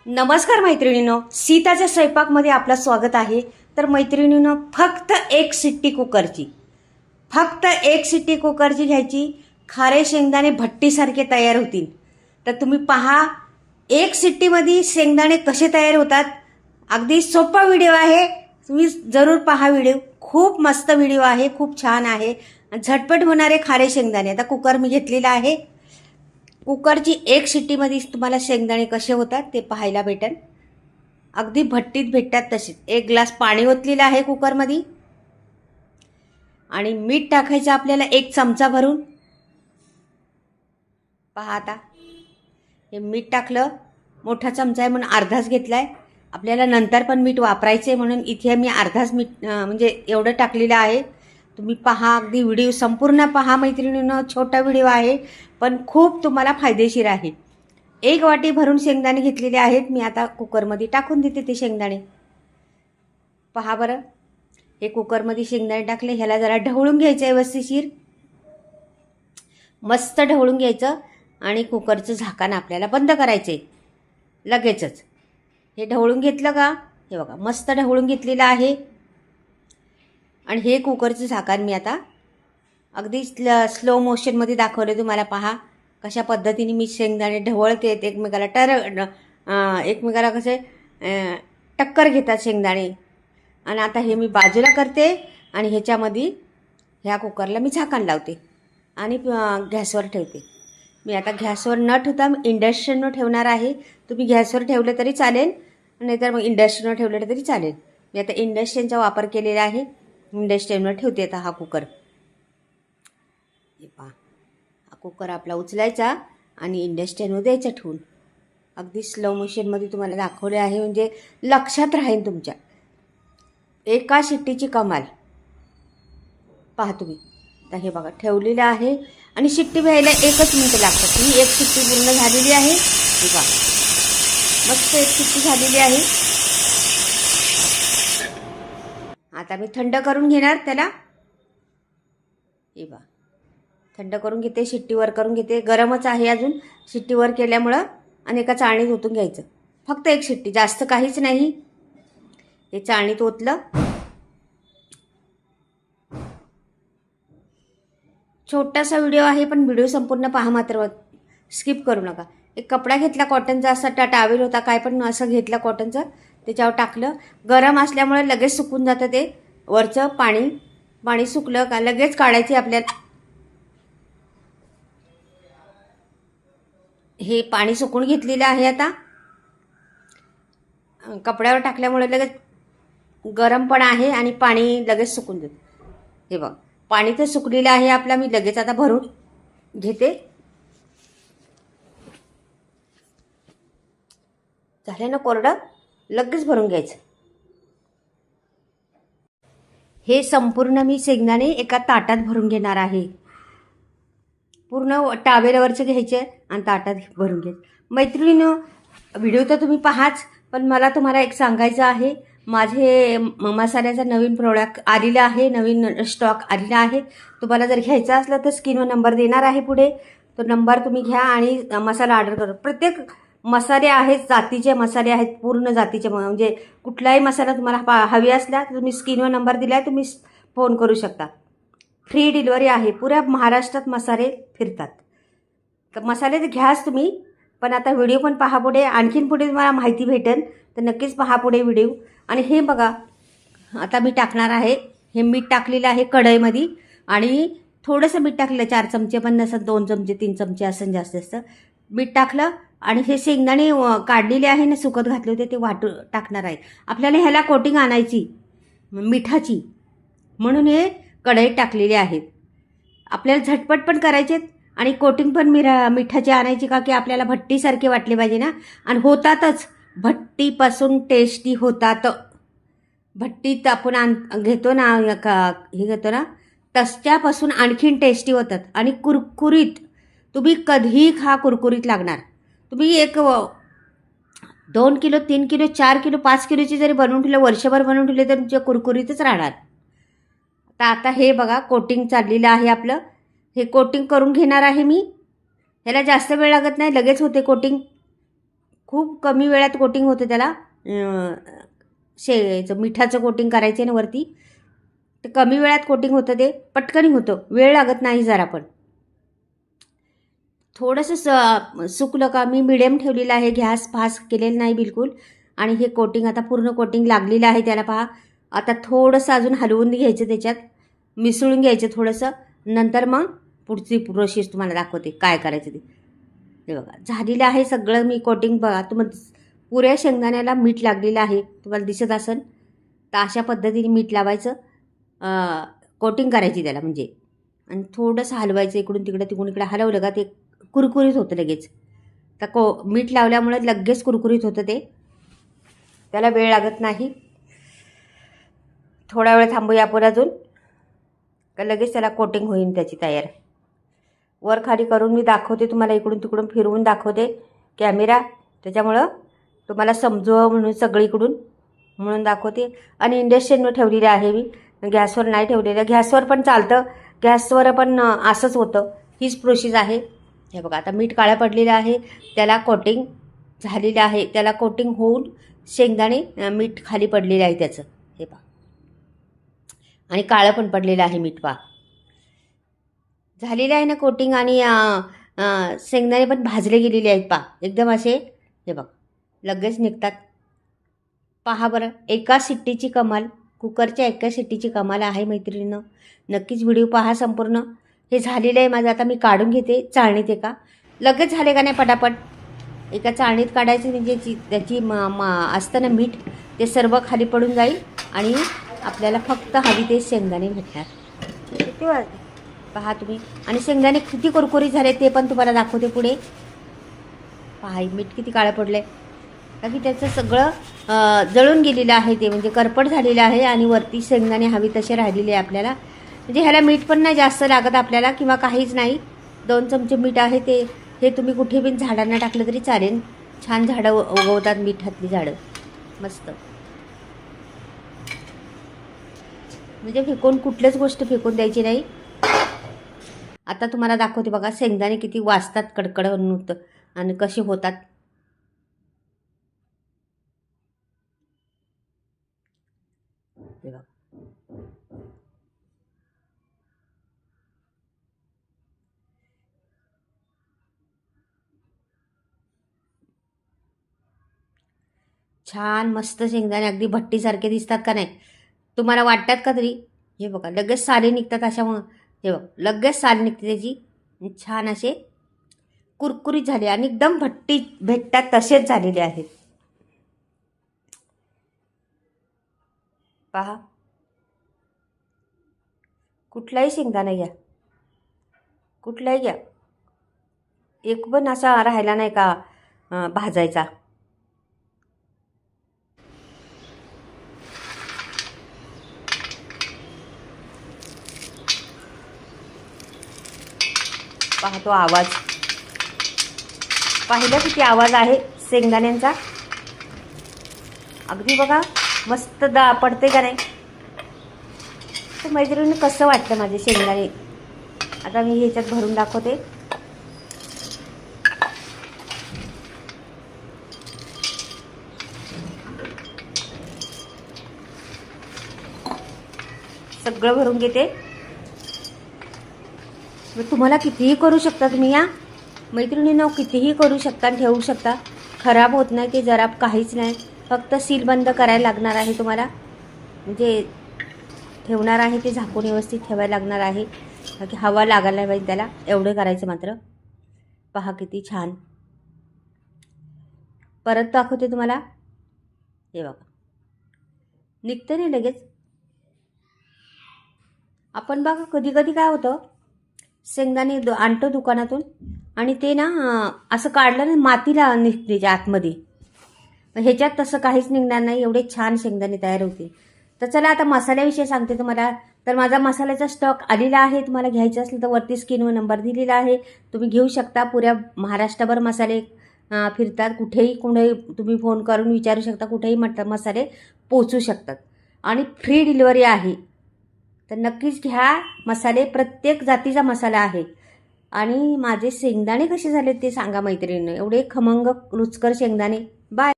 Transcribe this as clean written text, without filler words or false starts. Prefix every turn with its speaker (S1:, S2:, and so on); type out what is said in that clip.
S1: नमस्कार मैत्रिणींनो, सीताच्या स्वयंपाकमध्ये आपलं स्वागत आहे. तर मैत्रिणींनो, फक्त एक शिट्टी कुकरची घ्यायची. खारे शेंगदाणे भट्टीसारखे तयार होतील. तर तुम्ही पहा एक शिट्टीमध्ये शेंगदाणे कसे तयार होतात. अगदी सोपा व्हिडिओ आहे, तुम्ही जरूर पहा व्हिडिओ. खूप मस्त व्हिडिओ आहे, खूप छान आहे. झटपट होणारे खारे शेंगदाणे. आता कुकर मी घेतलेला आहे. कुकरची एक शिट्टीमध्ये तुम्हाला शेंगदाणे कसे होतात ते पाहायला भेटेल. अगदी भट्टीत भेटतात तसेच. एक ग्लास पाणी ओतलेलं आहे कुकरमध्ये आणि मीठ टाकायचं आपल्याला एक चमचा भरून. पहा आता हे मीठ टाकलं. मोठा चमचा आहे म्हणून अर्धाच घेतलाय. आपल्याला नंतर पण मीठ वापरायचं आहे म्हणून इथे मी अर्धाच मीठ म्हणजे एवढं टाकलेलं आहे. तुम्ही पहा, अगदी व्हिडिओ संपूर्ण पहा मैत्रिणींनो. छोटा व्हिडिओ आहे पण खूप तुम्हाला फायदेशीर आहे. एक वाटी भरून शेंगदाणे घेतलेले आहेत मी. आता कुकरमध्ये टाकून देते ते शेंगदाणे. पहा बरं, हे कुकरमध्ये शेंगदाणे टाकले. ह्याला जरा ढवळून घ्यायचं आहे व्यवस्थिशीर. मस्त ढवळून घ्यायचं आणि कुकरचं झाकण आपल्याला बंद करायचं आहे लगेचच. हे ढवळून घेतलं का, हे बघा मस्त ढवळून घेतलेलं आहे. आणि हे कुकरचं झाकण मी आता अगदी स्लो मोशनमध्ये दाखवले तुम्हाला. पहा कशा पद्धतीने मी शेंगदाणे ढवळते. एकमेकाला कसे टक्कर घेतात शेंगदाणे. आणि आता हे मी बाजूला करते आणि ह्याच्यामध्ये ह्या कुकरला मी झाकण लावते आणि गॅसवर ठेवते. मी आता गॅसवर न ठेवता इंडक्शनवर ठेवणार आहे. तुम्ही गॅसवर ठेवलं तरी चालेल, नाहीतर मग इंडक्शनवर ठेवलं तरी चालेल. मी आता इंडक्शनचा वापर केलेला आहे. इंडक्शनवर ठेवते आता हा कुकर. हे पहा, हा कुकर आपला उचलायचा आणि इंडक्शनवर द्यायचा ठेवून. अगदी स्लो मोशनमध्ये तुम्हाला दाखवले आहे म्हणजे लक्षात राहील तुमच्या. एका शिट्टीची कमाल. पहा तुम्ही आता हे बघा ठेवलेलं आहे आणि शिट्टी व्हायला 1 मिनिट लागतात. ही एक शिट्टी पूर्ण झालेली आहे. हे पहा मस्त एक शिट्टी झालेली आहे. आता मी थंड करून घेणार त्याला. हे बा थंड करून घेते, शिट्टीवर करून घेते. गरमच आहे अजून. शिट्टीवर केल्यामुळं आणि एका चाळणीत ओतून घ्यायचं. फक्त एक शिट्टी, जास्त काहीच नाही. हे चाळणीत ओतलं. छोटासा व्हिडिओ आहे पण व्हिडिओ संपूर्ण पहा मात्र, स्किप करू नका. एक कपडा घेतला कॉटनचा, असा टावेल होता काय पण असं घेतला कॉटनचा, त्याच्यावर टाकलं. गरम असल्यामुळे लगेच सुकून जातं ते. वरचं पाणी सुकलं का लगेच काढायची आपल्याला. हे पाणी सुकून घेतलेलं आहे. आता कपड्यावर टाकल्यामुळे लगेच गरम पण आहे आणि पाणी लगेच सुकून जातं. हे बघ पाणी तर सुकलेलं आहे आपला. मी लगेच आता भरून घेते. झालं ना कोरडं, लगेच भरून घ्यायचं. हे संपूर्ण मी शेंगदाणे एका ताटात भरून घेणार आहे. पूर्ण टावेलवरचं घ्यायचे आणि ताटात भरून घ्यायचं. मैत्रिणींनो, व्हिडिओ तर तुम्ही पाहाच, पण मला तुम्हाला एक सांगायचं आहे. माझे मसाल्याचा नवीन प्रोडक्ट आलेला आहे, नवीन स्टॉक आलेला आहे. तुम्हाला जर घ्यायचा असला तर स्क्रीनवर नंबर देणार आहे पुढे. तो नंबर तुम्ही घ्या आणि मसाला ऑर्डर करा. प्रत्येक मसाले आहेत, जातीचे मसाले आहेत, पूर्ण जातीचे. म्हणजे कुठलाही मसाला तुम्हाला हवी असला तर तुम्ही स्क्रीनवर नंबर दिला आहे, तुम्ही फोन करू शकता. फ्री डिलिव्हरी आहे. पुऱ्या महाराष्ट्रात मसाले फिरतात. तर मसाले तर घ्याच तुम्ही. पण आता व्हिडिओ पण पहा पुढे, आणखीन पुढे तुम्हाला माहिती भेटेल तर नक्कीच पहा पुढे व्हिडिओ. आणि हे बघा आता मी टाकणार आहे. हे मीठ टाकलेलं आहे कढईमध्ये आणि थोडंसं मीठ टाकलं. 4 चमचे पण नसतं, 2 चमचे 3 चमचे असं जास्त मीठ टाकलं. आणि हे शेंगदाणे काढलेले आहे ना, सुकत घातले होते ते टाकणार आहे. आपल्याला ह्याला कोटिंग आणायची मिठाची, म्हणून हे कढईत टाकलेले आहेत. आपल्याला झटपट पण करायचे आणि कोटिंग पण मिठाची आणायची, का की आपल्याला भट्टीसारखे वाटले पाहिजे ना. आणि होतातच, भट्टीपासून टेस्टी होतात. भट्टीत आपण घेतो ना, हे घेतो ना, तशापासून आणखीन टेस्टी होतात आणि कुरकुरीत. तुम्ही कधीही खा, कुरकुरीत लागणार. तुम्ही 2 किलो 3 किलो 4 किलो 5 किलोची जरी बनवून ठेवलं, वर्षभर बनवून ठेवले तर तुमच्या कुरकुरीतच राहणार. आता हे बघा कोटिंग चाललेलं आहे आपलं. हे कोटिंग करून घेणार आहे मी. ह्याला जास्त वेळ लागत नाही, लगेच होते कोटिंग. खूप कमी वेळात कोटिंग होतं त्याला. मिठाचं कोटिंग करायचं ना वरती, ते कमी वेळात कोटिंग होतं, ते पटकन होतं, वेळ लागत नाही जरा पण. थोडंसं सुकलं का मी मिडियम ठेवलेलं आहे, गॅस फास्ट केलेलं नाही बिलकुल. आणि हे कोटिंग आता पूर्ण कोटिंग लागलेलं आहे त्याला. पहा आता थोडंसं अजून हलवून घ्यायचं, त्याच्यात मिसळून घ्यायचं थोडंसं. नंतर मग पुढची प्रोसेस तुम्हाला दाखवते काय करायचं ते. हे बघा झालेलं आहे सगळं मी कोटिंग. बघा तुम्हाला पुऱ्या शेंगदाण्याला मीठ लागलेलं आहे, तुम्हाला दिसत असेल. तर अशा पद्धतीने मीठ लावायचं, कोटिंग करायची त्याला म्हणजे. आणि थोडंसं हलवायचं इकडून तिकडे तिकडून इकडे. हलवलं का ते कुरकुरीत होतं लगेच. तर मीठ लावल्यामुळे लगेच कुरकुरीत होतं ते, त्याला वेळ लागत नाही. थोडा वेळ थांबूया आपण अजून, का लगेच त्याला कोटिंग होईल त्याची तयार. वर खाली करून मी दाखवते तुम्हाला, इकडून तिकडून फिरवून दाखवते कॅमेरा, त्याच्यामुळं तुम्हाला समजवा म्हणून सगळीकडून म्हणून दाखवते. आणि इंडक्शनवर ठेवलेलं आहे मी, गॅसवर नाही ठेवलेलं. गॅसवर पण चालतं, गॅसवर पण असंच होतं, हीच प्रोसेस आहे. हे बघा आता मीठ काळं पडलेलं आहे, त्याला कोटिंग झालेलं आहे. त्याला कोटिंग होऊन शेंगदाणे मीठ खाली पडलेलं आहे त्याचं, हे पहा. आणि काळं पण पडलेलं आहे मीठ, पहा झालेलं आहे ना कोटिंग. आणि शेंगदाणे पण भाजले गेलेले आहेत, पहा एकदम असे. हे बघ लगेच निघतात, पहा बरं. एका शिट्टीची कमाल, कुकरच्या एका शिट्टीची कमाल आहे मैत्रिणीनं. नक्कीच व्हिडिओ पहा संपूर्ण. हे झालेलं आहे माझं. आता मी काढून घेते चाळणीत. एका लगेच झाले का नाही पटापट, एका चाळणीत काढायचं म्हणजे त्याची असतं ना मीठ, ते सर्व खाली पडून जाईल आणि आपल्याला फक्त हवी ते शेंगदाणे भेटणार. किती पहा तुम्ही. आणि शेंगदाणे किती कुरकुरीत झाले ते पण तुम्हाला दाखवते पुढे. पहा मीठ किती काळं पडलं आहे, का की त्याचं सगळं जळून गेलेलं आहे ते, म्हणजे करपट झालेलं आहे. आणि वरती शेंगदाणे हवी तसे राहिलेले आहे आपल्याला. म्हणजे ह्याला मीठ पण नाही जास्त लागत आपल्याला किंवा काहीच नाही. 2 चमचे मीठ आहे ते. हे तुम्ही कुठे पण झाडांना टाकलं तरी चालेल, छान झाडं उगवतात मिठातली झाडं मस्त. म्हणजे फेकून कुठल्याच गोष्ट फेकून द्यायची नाही. आता तुम्हाला दाखवते बघा शेंगदाणे किती वाजतात कडकड होतं आणि कसे होतात. छान मस्त शेंगदाणे अगदी भट्टीसारखे दिसतात का नाही, तुम्हाला वाटतात का तरी. हे बघा लगेच साले निघतात अशा. हे बघ लगेच साल निघते त्याची, छान असे कुरकुरीत झाले आणि एकदम भट्टी भेटतात तसेच झालेले आहेत. पहा कुठलाही शेंगदाणा घ्या, कुठलाही घ्या, एक पण असा राहिला नाही का भाजायचा. पहा तो आवाज, पाहिलं किती आवाज आहे शेंगदाण्यांचा. अगदी बघा मस्त पडते का नाही. तर मैत्रिणी कसं वाटतं माझे शेंगदाणे. आता मी ह्याच्यात भरून दाखवते. सगळं भरून घेते. तुम्हाला कितीही करू शकता तुम्ही, या मैत्रिणींनो कितीही करू शकता, ठेवू शकता, खराब होत नाही ते जरा काहीच नाही. फक्त सील बंद करायला लागणार आहे तुम्हाला, म्हणजे ठेवणार आहे ते झाकून व्यवस्थित ठेवायला लागणार आहे, की हवा लागायला पाहिजे त्याला, एवढं करायचं मात्र. पहा किती छान. परत दाखवते तुम्हाला. हे बघा निघतं नाही लगेच. आपण बघा कधी कधी काय होतं, शेंगदाणे आणतो दुकानातून आणि ते ना असं काढलं ना मातीला निघते आतमध्ये. ह्याच्यात तसं काहीच निघणार नाही, एवढे छान शेंगदाणे तयार होतील. तर चला आता मसाल्याविषयी सांगते तुम्हाला. तर माझा मसाल्याचा स्टॉक आलेला आहे, तुम्हाला घ्यायचं असेल तर वरती स्क्रीनवर नंबर दिलेला आहे, तुम्ही घेऊ शकता. पुऱ्या महाराष्ट्रभर मसाले फिरतात, कुठेही कुठेही तुम्ही फोन करून विचारू शकता, कुठेही मसाले पोचू शकतात आणि फ्री डिलिव्हरी आहे. तर नक्कीच घ्या मसाले, प्रत्येक जातीचा मसाला आहे. आणि माझे शेंगदाणे कसे झाले ते सांगा मैत्रिणींनो. एवढे खमंग रुचकर शेंगदाणे. बाय.